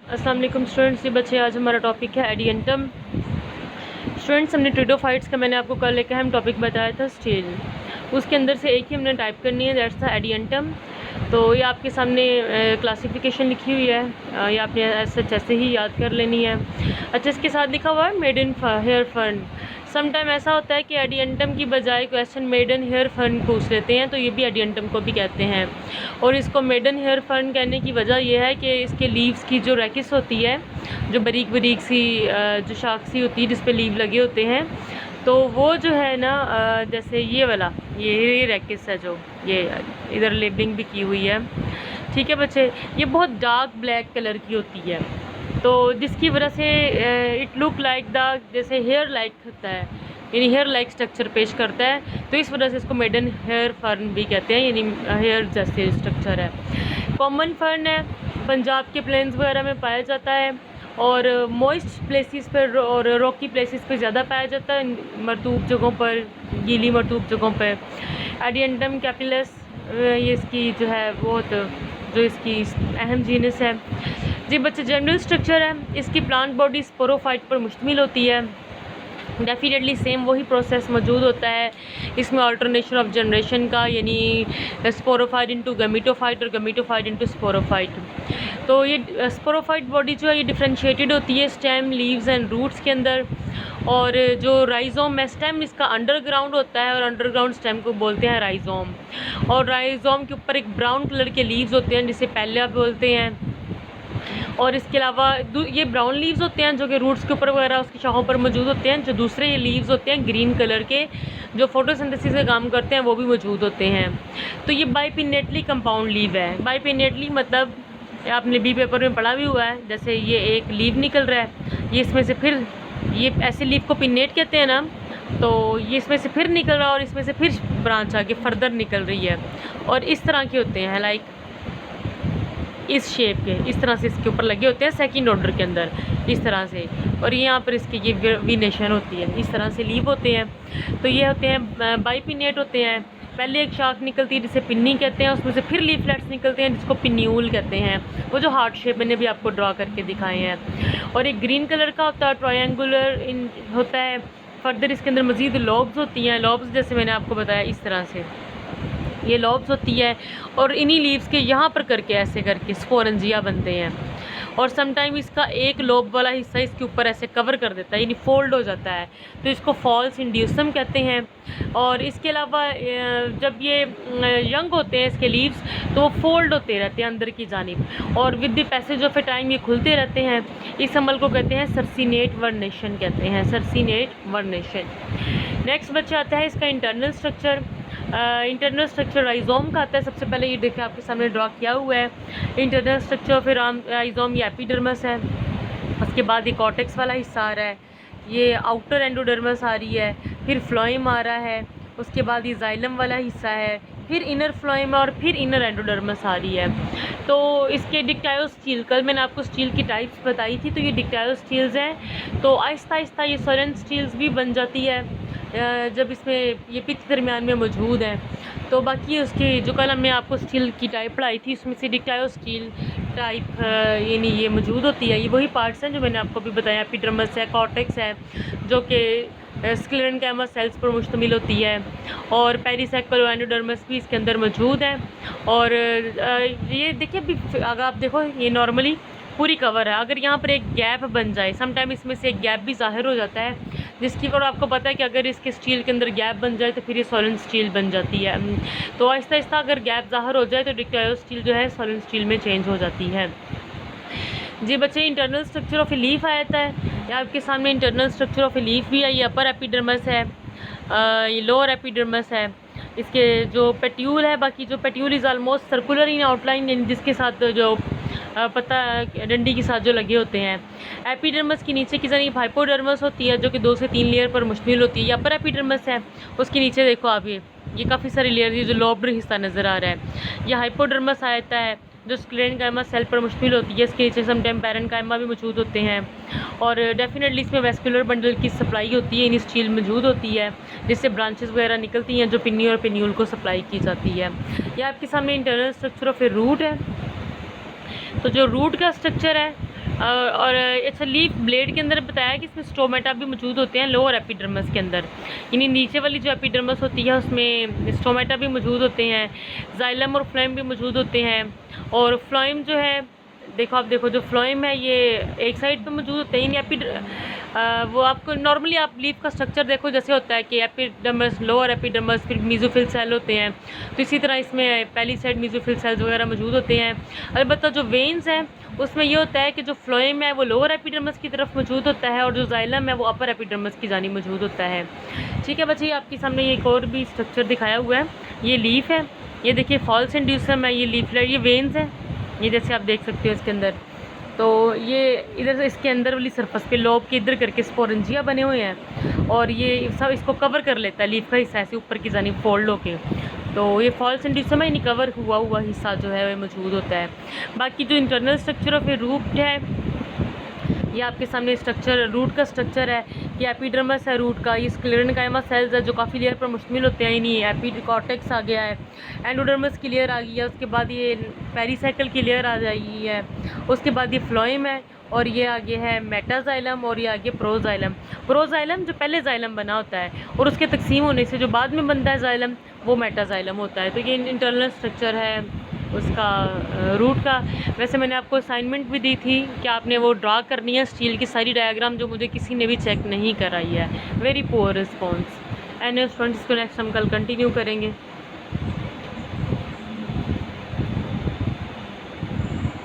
अस्सलाम वालेकुम स्टूडेंट्स। ये बच्चे, आज हमारा टॉपिक है एडियंटम। स्टूडेंट्स, हमने ट्रिडोफाइट्स का मैंने आपको कल एक अहम टॉपिक बताया था, स्टील। उसके अंदर से एक ही हमने टाइप करनी है, दैट्स द एडियंटम। तो ये आपके सामने क्लासिफिकेशन लिखी हुई है, ये आपने ऐसे ही याद कर लेनी है। अच्छा, इसके साथ लिखा हुआ है made in hair fern. Sometime ऐसा होता है कि एडियंटम की बजाय क्वेश्चन मेडन हेयर फर्न पूछ लेते हैं, तो ये भी एडियंटम को भी कहते हैं। और इसको मेडन हेयर फर्न कहने की वजह यह है कि इसके लीव्स की जो रैकिस होती है, जो बारीक बारीक सी जो शाख सी होती है जिस पे लीव लगे होते हैं, तो वो जो है ना, जैसे ये वाला ये रैकिस है, जो ये इधर लेबलिंग भी की हुई है, ठीक है बच्चे। ये बहुत डार्क ब्लैक कलर की होती है, तो जिसकी वजह से इट लुक लाइक द जैसे हेयर लाइक होता है, यानी हेयर लाइक स्ट्रक्चर पेश करता है। तो इस वजह से इसको मेडन हेयर फर्न भी कहते हैं, यानी हेयर जैसे स्ट्रक्चर है। कॉमन फर्न है, पंजाब के प्लेन्स वगैरह में पाया जाता है और मॉइस्ट प्लेसेस पर और रॉकी प्लेसेस पे ज़्यादा पाया जाता है, मरतूब जगहों पर, गीली मरतूब जगहों पर। एडियंटम कैपिलस ये इसकी जो है बहुत जो इसकी अहम जीनस है। जी बच्चे, जनरल स्ट्रक्चर है, इसकी प्लांट बॉडी स्पोरोफाइट पर मुश्तमिल होती है। डेफिनेटली सेम वही प्रोसेस मौजूद होता है इसमें, अल्टरनेशन ऑफ जनरेशन का, यानी स्पोरोफाइट इनटू गमीटोफाइट और गमीटोफाइट इनटू स्पोरोफाइट। तो ये स्पोरोफाइट बॉडी जो है ये डिफ्रेंशिएटेड होती है स्टेम, लीव्स एंड रूट्स के अंदर। और जो राइजोम है, स्टेम इसका अंडरग्राउंड होता है और अंडरग्राउंड स्टेम को बोलते हैं राइजोम। और राइजोम के ऊपर एक ब्राउन कलर के लीव्स होते हैं जिसे पैलिया बोलते हैं। और इसके अलावा ये ब्राउन लीव्स होते हैं जो कि रूट्स के ऊपर वगैरह उसकी शाखों पर मौजूद होते हैं। जो दूसरे ये लीव्स होते हैं ग्रीन कलर के, जो फोटोसिंथेसिस का काम करते हैं, वो भी मौजूद होते हैं। तो ये बाइपिनेटली कंपाउंड लीव है। बाइपिनेटली मतलब आपने बी पेपर में पढ़ा भी हुआ है, जैसे ये एक लीव निकल रहा है, ये इसमें से फिर ये ऐसे लीव को पिनेट कहते हैं ना, तो ये इसमें से फिर निकल रहा है और इसमें से फिर ब्रांच आके फर्दर निकल रही है। और इस तरह के होते हैं, लाइक इस शेप के, इस तरह से इसके ऊपर लगे होते हैं सेकंड ऑर्डर के अंदर, इस तरह से। और यहाँ पर इसकी ये वीनेशन होती है, इस तरह से लीव होते हैं। तो ये होते हैं बाइपिनेट होते हैं। पहले एक शाख निकलती है जिसे पिन्नी कहते हैं, उसमें से फिर लीफलेट्स निकलते हैं जिसको पिन्यूल कहते हैं, वो जो हार्ट शेप मैंने भी आपको ड्रा करके दिखाए हैं। और एक ग्रीन कलर का होता है, ट्रायंगुलर इन होता है। फर्दर इसके अंदर मज़ीद लॉब्स होती हैं, लॉब्स जैसे मैंने आपको बताया इस तरह से ये लॉब्स होती है। और इन्हीं लीव्स के यहाँ पर करके ऐसे करके स्पोरेंजिया बनते हैं। और समटाइम इसका एक लोब वाला हिस्सा इसके ऊपर ऐसे कवर कर देता है, यानी फोल्ड हो जाता है, तो इसको फॉल्स इंड्यूसम कहते हैं। और इसके अलावा जब ये यंग होते हैं इसके लीव्स, तो वो फोल्ड होते रहते हैं अंदर की जानिब, और with the passage of A time ये खुलते रहते हैं। इस अमल को कहते हैं सर्सिनेट वर्नेशन कहते हैं, सर्सिनेट वर्नेशन। नेक्स्ट बच्चे आता है इसका internal structure. Internal structure rhizome का आता है। सबसे पहले ये देखिए आपके सामने ड्रा किया हुआ है इंटरनल स्ट्रक्चर, फिर राइजोम ये एपिडर्मस है, उसके बाद ये कॉर्टेक्स वाला हिस्सा आ रहा है, ये आउटर एंडोडर्मस आ रही है, फिर फ्लोएम आ रहा है, उसके बाद ये जाइलम वाला हिस्सा है, फिर इनर फ्लोएम और फिर इनर एंडोडर्मस आ रही है। तो इसके डिक्टायोस्टील, कल मैंने आपको स्टील की टाइप्स बताई थी, तो ये डिक्टायोस्टील्स हैं। तो आहिस्ता आहिस्ता ये सोलन स्टील्स भी बन जाती है जब इसमें ये पित्त दरमियान में मौजूद है। तो बाकी उसकी जो कल हमने आपको स्टील की टाइप पढ़ाई थी, उसमें से डिक्टायोस्टील टाइप यानी ये मौजूद होती है। ये वही पार्ट्स हैं जो मैंने आपको भी बताया, एपिडर्मस है, कॉर्टेक्स है जो कि स्क्लेरेन्काइमा सेल्स पर मुश्तमिल होती है, और पेरिसेकल और एंडोडर्मस भी इसके अंदर मौजूद है। और ये देखिए अभी अगर आप देखो ये नॉर्मली पूरी कवर है, अगर यहाँ पर एक गैप बन जाए, समटाइम इसमें से एक गैप भी ज़ाहिर हो जाता है, जिसकी और आपको पता है कि अगर इसके स्टील के अंदर गैप बन जाए तो फिर ये सॉलिड स्टील बन जाती है। तो आहिस्ता आहिस्ता अगर गैप ज़ाहिर हो जाए तो डिक्टायोस्टील जो है सॉलिड स्टील में चेंज हो जाती है। जी बच्चे, internal structure of a leaf आता है, ये आपके सामने internal structure of a leaf भी है। ये अपर एपिडर्मस है, ये लोअर एपिडर्मस है, इसके जो पेट्यूल है, बाकी जो petiole is almost circular in outline, जिसके साथ जो पत्ता डंडी के साथ जो लगे होते हैं। एपिडर्मस की नीचे की जानिब हाइपोडर्मस होती है जो कि 2 से 3 लेयर पर मुश्तमिल होती है। ये अपर एपिडर्मस है, उसके नीचे देखो आप ये काफ़ी सारी लेयर, ये जो लोब्ड हिस्सा नज़र आ रहा है, ये हाइपोडर्मस आता है जो स्क्लेरेन्काइमा सेल पर मुश्तमिल होती है। इसके नीचे समटाइम पैरेन्काइमा भी मौजूद होते हैं। और डेफिनेटली इसमें वेस्कुलर बंडल की सप्लाई होती है, इन स्टील मौजूद होती है, जिससे ब्रांचेस वगैरह निकलती हैं जो पिन्नी और पिन्यूल को सप्लाई की जाती है। यह आपके सामने internal structure of a root है। तो जो रूट का स्ट्रक्चर है, और अच्छा लीफ ब्लेड के अंदर बताया कि इसमें स्टोमेटा भी मौजूद होते हैं लोअर एपिडर्मिस के अंदर, यानी नीचे वाली जो एपिडर्मिस होती है उसमें स्टोमेटा भी मौजूद होते हैं, जाइलम और फ्लोएम भी मौजूद होते हैं। और फ्लोएम जो है देखो, आप देखो जो फ्लोएम है ये एक साइड पे मौजूद होते हैं, वो आपको नॉर्मली आप लीफ का स्ट्रक्चर देखो जैसे होता है कि एपिडर्मिस, लोअर एपिडर्मिस, फिर मेसोफिल सेल होते हैं, तो इसी तरह इसमें पहली साइड मेसोफिल सेल्स वगैरह मौजूद होते हैं। अलबत्ता जो वेन्स हैं उसमें ये होता है कि जो फ्लोएम है वो लोअर एपिडर्मिस की तरफ मौजूद होता है और जो जाइलम है वो अपर एपिडर्मिस की जानी मौजूद होता है। ठीक है बच्चे, आपके सामने ये एक और भी स्ट्रक्चर दिखाया हुआ है, ये लीफ है, ये देखिए फॉल्स इंड्यूसम है, ये लीफलेट, ये वेन्स है, ये जैसे आप देख सकते हो इसके अंदर। तो ये इधर से इसके अंदर वाली सरफेस पे लोब के इधर करके स्पोरेंजिया बने हुए हैं और ये सब इसको कवर कर लेता है, लीफ का हिस्सा ऐसे ऊपर की जानी फोल्ड होके। तो ये फॉल्स इंड्यूसम है, यानी कवर हुआ हिस्सा जो है वो मौजूद होता है। बाकी जो internal structure of a root है, ये आपके सामने स्ट्रक्चर रूट का स्ट्रक्चर है कि एपिडर्मिस है रूट का, ये स्क्लेरेन्काइमा सेल्स है जो काफ़ी लेयर पर मुश्तमिल होते हैं, यानी एपिकॉर्टेक्स आ गया है, एंडोडर्मिस की लेयर आ गई है, उसके बाद ये पेरिसाइकल की लेयर आ जाएगी है, उसके बाद ये फ्लोएम है और ये आगे है मेटाजाइलम और ये आगे प्रोजाइलम। प्रोजाइलम जो पहले जाइलम बना होता है और उसके तकसीम होने से जो बाद में बनता है जाइलम वो मेटाजाइलम होता है। तो ये इंटरनल स्ट्रक्चर है उसका रूट का। वैसे मैंने आपको असाइनमेंट भी दी थी कि आपने वो ड्रा करनी है स्टील की सारी डायग्राम, जो मुझे किसी ने भी चेक नहीं कराई है। Very poor response. And students, इसको नेक्स्ट हम कल कंटिन्यू करेंगे।